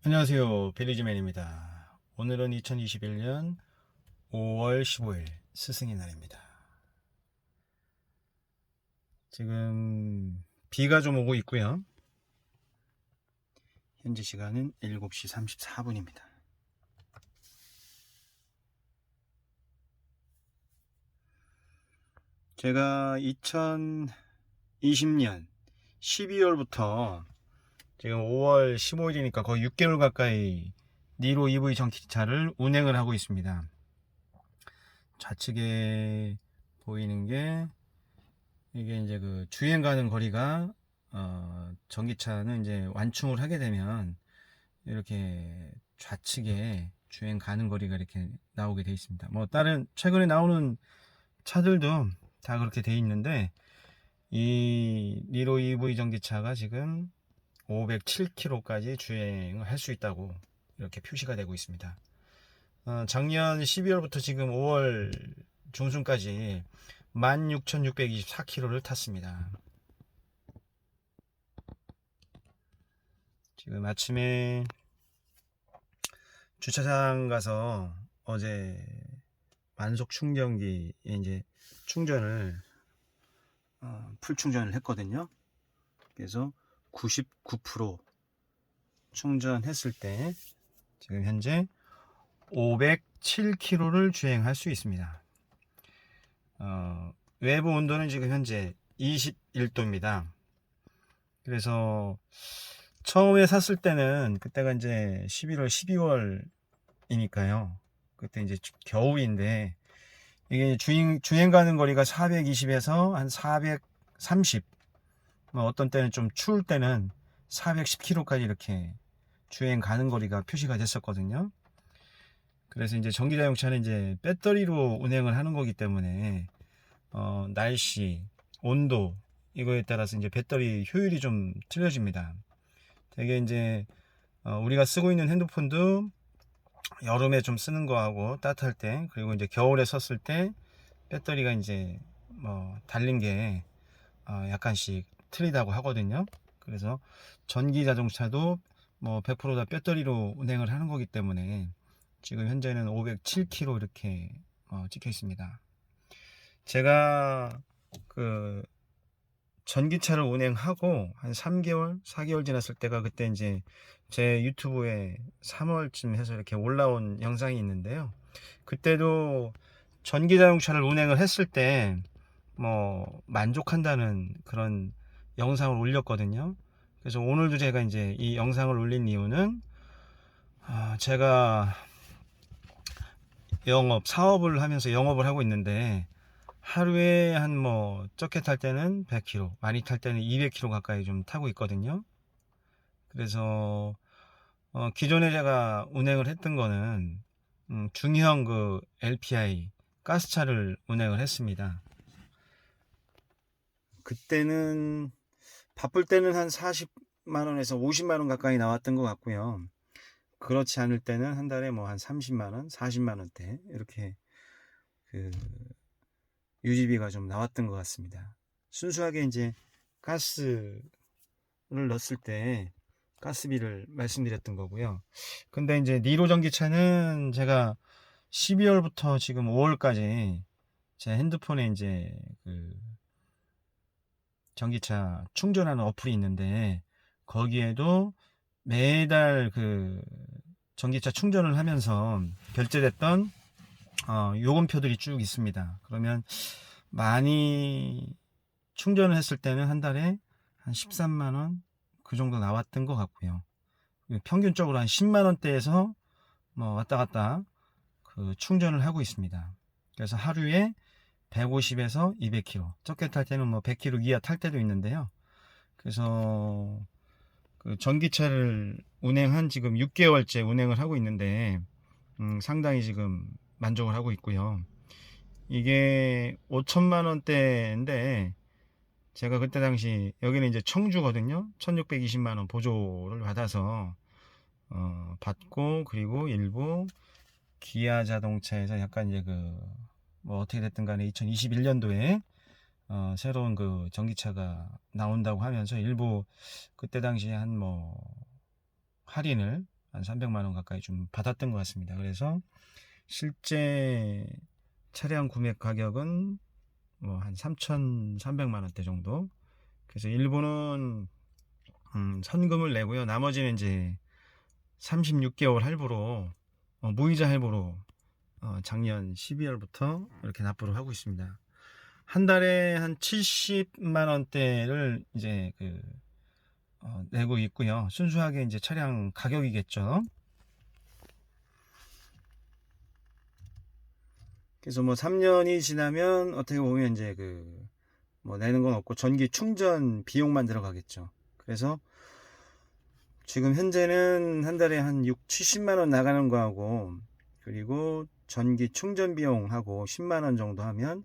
안녕하세요. 빌리지맨입니다. 오늘은 2021년 5월 15일 스승의 날입니다. 지금 비가 좀 오고 있고요. 현재 시간은 7시 34분입니다. 제가 2020년 12월부터 지금 5월 15일이니까 거의 6개월 가까이 니로 EV 전기차를 운행을 하고 있습니다. 좌측에 보이는 게 이게 이제 그 주행 가는 거리가 전기차는 이제 완충을 하게 되면 이렇게 좌측에 주행 가는 거리가 이렇게 나오게 되어 있습니다. 뭐 다른 최근에 나오는 차들도 다 그렇게 되어 있는데 이 니로 EV 전기차가 지금 507km까지 주행을 할 수 있다고 이렇게 표시가 되고 있습니다. 작년 12월부터 지금 5월 중순까지 16,624km를 탔습니다. 지금 아침에 주차장 가서 어제 만속 충전기에 이제 충전을 풀 충전을 했거든요. 그래서 99% 충전했을 때 지금 현재 507km를 주행할 수 있습니다. 외부 온도는 지금 현재 21도입니다. 그래서 처음에 샀을 때는 그때가 이제 11월, 12월이니까요. 그때 이제 겨울인데 이게 주행 가는 거리가 420에서 한 430, 뭐 어떤 때는 좀 추울 때는 410km까지 이렇게 주행 가는 거리가 표시가 됐었거든요. 그래서 이제 전기자동차는 이제 배터리로 운행을 하는 거기 때문에 날씨, 온도 이거에 따라서 이제 배터리 효율이 좀 틀려집니다. 되게 이제 우리가 쓰고 있는 핸드폰도 여름에 좀 쓰는 거하고 따뜻할 때 그리고 이제 겨울에 썼을 때 배터리가 이제 뭐 달린 게 약간씩 틀리다고 하거든요. 그래서 전기 자동차도 뭐 100%다 배터리로 운행을 하는 거기 때문에 지금 현재는 507km 이렇게 찍혀 있습니다. 제가 그 전기차를 운행하고 한 3개월, 4개월 지났을 때가 그때 이제 제 유튜브에 3월쯤 해서 이렇게 올라온 영상이 있는데요. 그때도 전기 자동차를 운행을 했을 때 뭐 만족한다는 그런 영상을 올렸거든요. 그래서 오늘도 제가 이제 이 영상을 올린 이유는 제가 사업을 하면서 영업을 하고 있는데 하루에 한 뭐 적게 탈 때는 100km, 많이 탈 때는 200km 가까이 좀 타고 있거든요. 그래서 기존에 제가 운행을 했던 거는 중형 그 LPI 가스차를 운행을 했습니다. 그때는 바쁠 때는 한 40만 원에서 50만 원 가까이 나왔던 것 같고요. 그렇지 않을 때는 한 달에 뭐 한 30만 원, 40만 원대 이렇게 그 유지비가 좀 나왔던 것 같습니다. 순수하게 이제 가스를 넣었을 때 가스비를 말씀드렸던 거고요. 근데 이제 니로 전기차는 제가 12월부터 지금 5월까지 제 핸드폰에 이제 그 전기차 충전하는 어플이 있는데 거기에도 매달 그 전기차 충전을 하면서 결제됐던 요금표들이 쭉 있습니다. 그러면 많이 충전을 했을 때는 한 달에 한 13만원 그 정도 나왔던 것 같고요. 평균적으로 한 10만원대에서 뭐 왔다 갔다 그 충전을 하고 있습니다. 그래서 하루에 150에서 200km, 적게 탈 때는 뭐 100km 이하 탈 때도 있는데요. 그래서 그 전기차를 운행한 지금 6개월째 운행을 하고 있는데 상당히 지금 만족을 하고 있고요. 이게 5천만 원대인데 제가 그때 당시 여기는 이제 청주거든요. 1620만 원 보조를 받아서 받고 그리고 일부 기아 자동차에서 약간 이제 그 뭐 어떻게 됐든 간에 2021년도에 새로운 그 전기차가 나온다고 하면서 일부 그때 당시에 한 뭐 할인을 한 300만 원 가까이 좀 받았던 것 같습니다. 그래서 실제 차량 구매 가격은 뭐 한 3,300만 원대 정도. 그래서 일부는 선금을 내고요. 나머지는 이제 36개월 할부로 무이자 할부로 작년 12월부터 이렇게 납부를 하고 있습니다. 한 달에 한 70만 원대를 이제 내고 있고요. 순수하게 이제 차량 가격이겠죠. 그래서 뭐 3년이 지나면 어떻게 보면 이제 뭐 내는 건 없고 전기 충전 비용만 들어가겠죠. 그래서 지금 현재는 한 달에 한 6, 70만 원 나가는 거하고, 그리고 전기 충전 비용하고 10만 원 정도 하면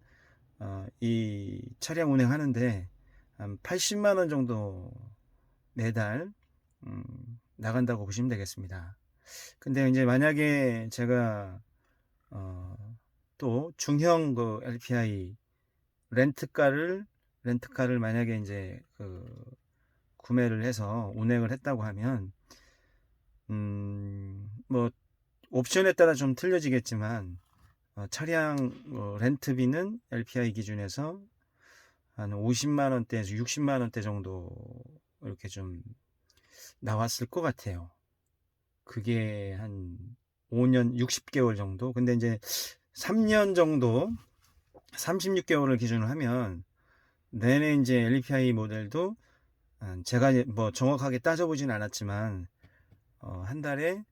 이 차량 운행하는데 한 80만 원 정도 매달 나간다고 보시면 되겠습니다. 근데 이제 만약에 제가 또 중형 LPI 렌트카를 만약에 이제 구매를 해서 운행을 했다고 하면 뭐 옵션에 따라 좀 틀려지겠지만 차량 렌트비는 LPI 기준에서 한 50만 원대에서 60만 원대 정도 이렇게 좀 나왔을 것 같아요. 그게 한 5년 60개월 정도. 근데 이제 3년 정도 36개월을 기준으로 하면 내내 이제 LPI 모델도 제가 뭐 정확하게 따져보진 않았지만 한 달에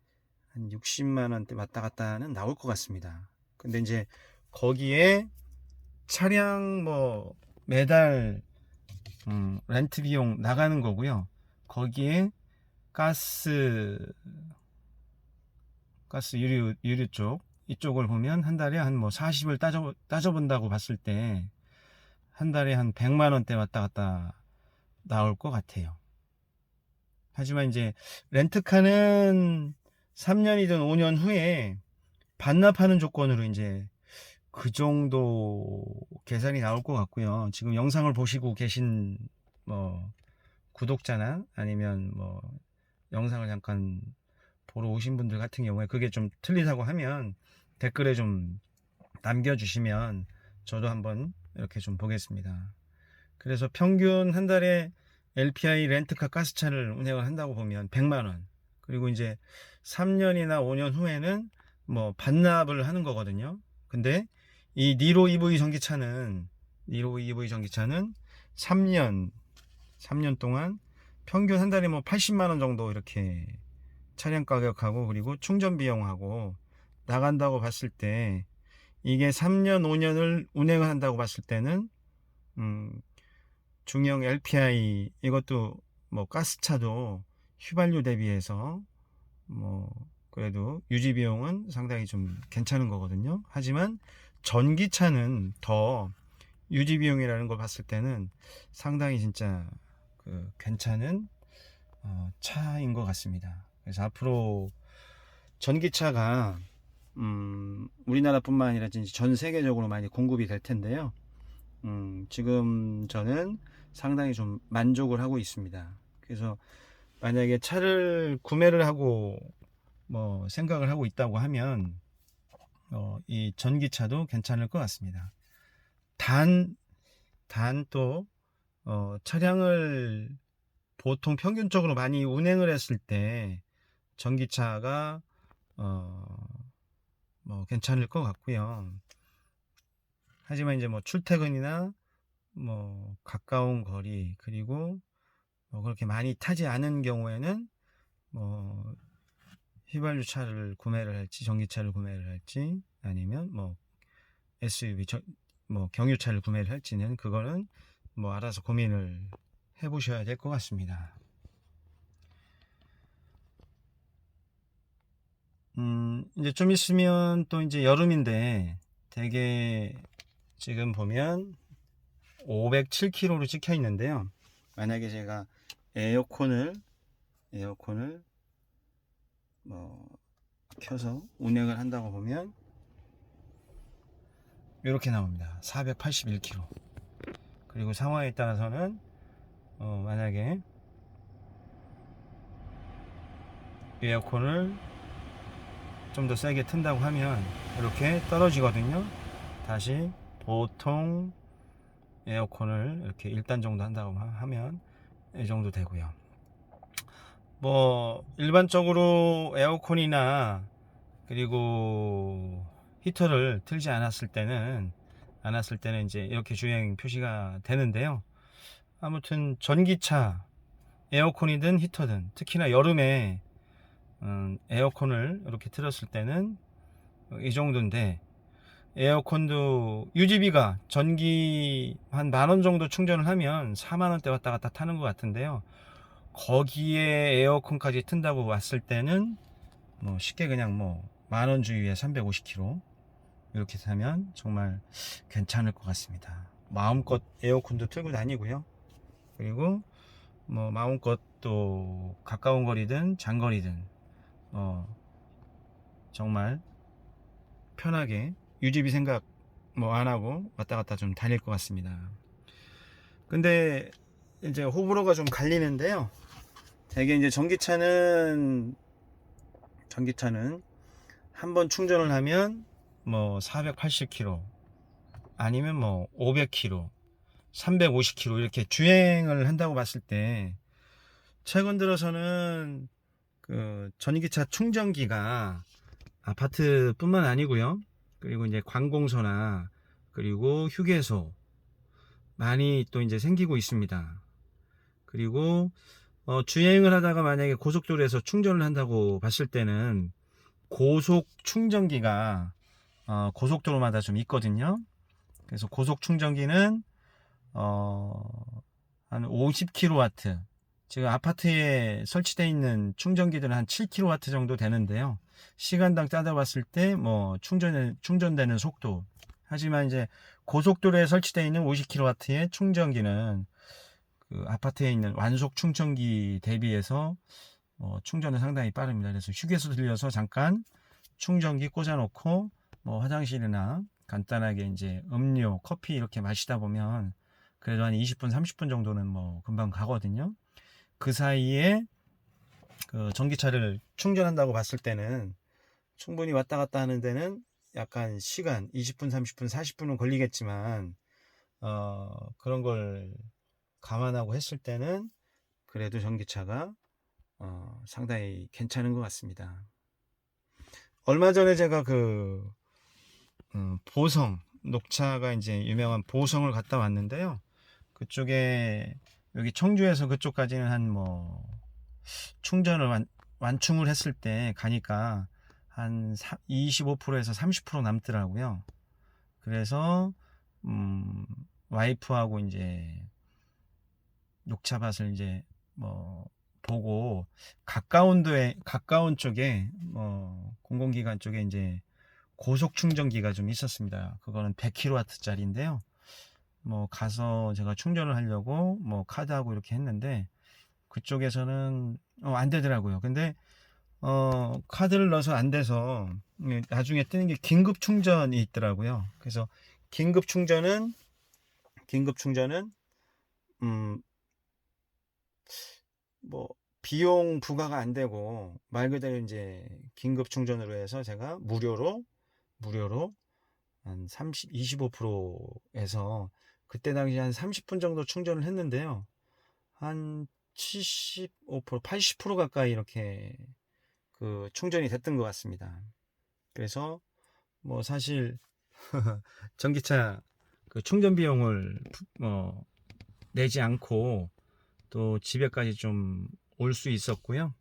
한 60만 원대 왔다 갔다는 나올 것 같습니다. 근데 이제 거기에 차량 뭐 매달 렌트 비용 나가는 거고요. 거기에 가스 유류 쪽 이쪽을 보면 한 달에 한 뭐 40을 따져본다고 봤을 때 한 달에 한 100만 원대 왔다 갔다 나올 것 같아요. 하지만 이제 렌트카는 3년이든 5년 후에 반납하는 조건으로 이제 그 정도 계산이 나올 것 같고요. 지금 영상을 보시고 계신 뭐 구독자나 아니면 뭐 영상을 잠깐 보러 오신 분들 같은 경우에 그게 좀 틀리다고 하면 댓글에 좀 남겨주시면 저도 한번 이렇게 좀 보겠습니다. 그래서 평균 한 달에 LPI 렌트카 가스차를 운행을 한다고 보면 100만원, 그리고 이제 3년이나 5년 후에는 뭐 반납을 하는 거거든요. 근데 이 니로 EV 전기차는 3년 동안 평균 한 달에 뭐 80만원 정도 이렇게 차량 가격하고 그리고 충전 비용하고 나간다고 봤을 때, 이게 3년 5년을 운행을 한다고 봤을 때는 중형 LPI 이것도 뭐 가스차도 휘발유 대비해서 뭐 그래도 유지 비용은 상당히 좀 괜찮은 거거든요. 하지만 전기차는 더 유지 비용이라는 걸 봤을 때는 상당히 진짜 괜찮은 차인 것 같습니다. 그래서 앞으로 전기차가 우리나라뿐만 아니라 전 세계적으로 많이 공급이 될 텐데요. 지금 저는 상당히 좀 만족을 하고 있습니다. 그래서 만약에 차를 구매를 하고 뭐 생각을 하고 있다고 하면 이 전기차도 괜찮을 것 같습니다. 단 또 차량을 보통 평균적으로 많이 운행을 했을 때 전기차가 뭐 괜찮을 것 같고요. 하지만 이제 뭐 출퇴근이나 뭐 가까운 거리, 그리고 뭐 그렇게 많이 타지 않은 경우에는 뭐 휘발유 차를 구매를 할지 전기차를 구매를 할지 아니면 뭐 SUV 뭐 경유차를 구매를 할지는 그거는 뭐 알아서 고민을 해 보셔야 될 것 같습니다. 이제 좀 있으면 또 이제 여름인데 되게 지금 보면 507km로 찍혀 있는데요. 만약에 제가 에어컨을 뭐 켜서 운행을 한다고 보면 이렇게 나옵니다. 481km. 그리고 상황에 따라서는 만약에 에어컨을 좀 더 세게 튼다고 하면 이렇게 떨어지거든요. 다시 보통 에어컨을 이렇게 1단 정도 한다고 하면 이 정도 되고요. 뭐 일반적으로 에어컨이나 그리고 히터를 틀지 않았을 때는 이제 이렇게 주행 표시가 되는데요. 아무튼 전기차 에어컨이든 히터든 특히나 여름에 에어컨을 이렇게 틀었을 때는 이 정도인데, 에어컨도 유지비가 전기 한 10,000원 정도 충전을 하면 40,000원대 왔다 갔다 타는 것 같은데요. 거기에 에어컨까지 튼다고 왔을 때는 뭐 쉽게 그냥 뭐 10,000원 주위에 350km 이렇게 타면 정말 괜찮을 것 같습니다. 마음껏 에어컨도 틀고 다니고요. 그리고 뭐 마음껏 또 가까운 거리든 장거리든 정말 편하게 유지비 생각 뭐 안 하고 왔다 갔다 좀 다닐 것 같습니다. 근데 이제 호불호가 좀 갈리는데요. 되게 이제 전기차는 한번 충전을 하면 뭐 480km 아니면 뭐 500km 350km 이렇게 주행을 한다고 봤을 때, 최근 들어서는 그 전기차 충전기가 아파트뿐만 아니고요. 그리고 이제 관공서나 그리고 휴게소 많이 또 이제 생기고 있습니다. 그리고 주행을 하다가 만약에 고속도로에서 충전을 한다고 봤을 때는 고속 충전기가 고속도로마다 좀 있거든요. 그래서 고속 충전기는 한 50kW, 지금 아파트에 설치되어 있는 충전기들은 한 7kW 정도 되는데요. 시간당 따져봤을 때 뭐 충전되는 속도, 하지만 이제 고속도로에 설치되어 있는 50kW의 충전기는 그 아파트에 있는 완속 충전기 대비해서 충전은 상당히 빠릅니다. 그래서 휴게소 들려서 잠깐 충전기 꽂아놓고 뭐 화장실이나 간단하게 이제 음료, 커피 이렇게 마시다 보면 그래도 한 20분, 30분 정도는 뭐 금방 가거든요. 그 사이에 그 전기차를 충전한다고 봤을 때는 충분히 왔다 갔다 하는 데는 약간 시간 20분, 30분, 40분은 걸리겠지만 그런 걸 감안하고 했을 때는 그래도 전기차가 상당히 괜찮은 것 같습니다. 얼마 전에 제가 그 보성, 녹차가 이제 유명한 보성을 갔다 왔는데요. 그쪽에 여기 청주에서 그쪽까지는 한 뭐 충전을 완충을 했을 때 가니까 한 25%에서 30% 남더라고요. 그래서 와이프하고 이제 녹차밭을 이제 뭐 보고 가까운 쪽에 공공기관 쪽에 이제 고속 충전기가 좀 있었습니다. 그거는 100kW짜리인데요. 뭐 가서 제가 충전을 하려고 뭐 카드하고 이렇게 했는데 그쪽에서는 안 되더라고요. 근데 카드를 넣어서 안 돼서 나중에 뜨는 게 긴급 충전이 있더라고요. 그래서 긴급 충전은 뭐 비용 부과가 안 되고 말 그대로 이제 긴급 충전으로 해서 제가 무료로 한 25%에서 그때 당시 한 30분 정도 충전을 했는데요. 한 75%, 80% 가까이 이렇게 그 충전이 됐던 것 같습니다. 그래서 뭐 사실 전기차 그 충전 비용을 내지 않고 또 집에까지 좀 올 수 있었고요.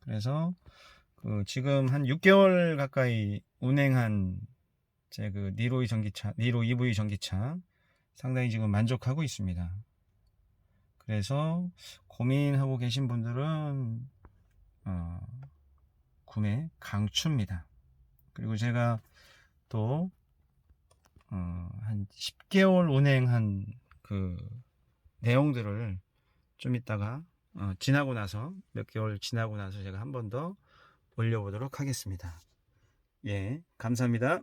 그래서 그 지금 한 6개월 가까이 운행한 제 그 니로 EV 전기차 상당히 지금 만족하고 있습니다. 그래서 고민하고 계신 분들은 구매 강추입니다. 그리고 제가 또 한 10개월 운행한 그 내용들을 좀 이따가 지나고 나서 몇 개월 지나고 나서 제가 한 번 더 올려보도록 하겠습니다. 예, 감사합니다.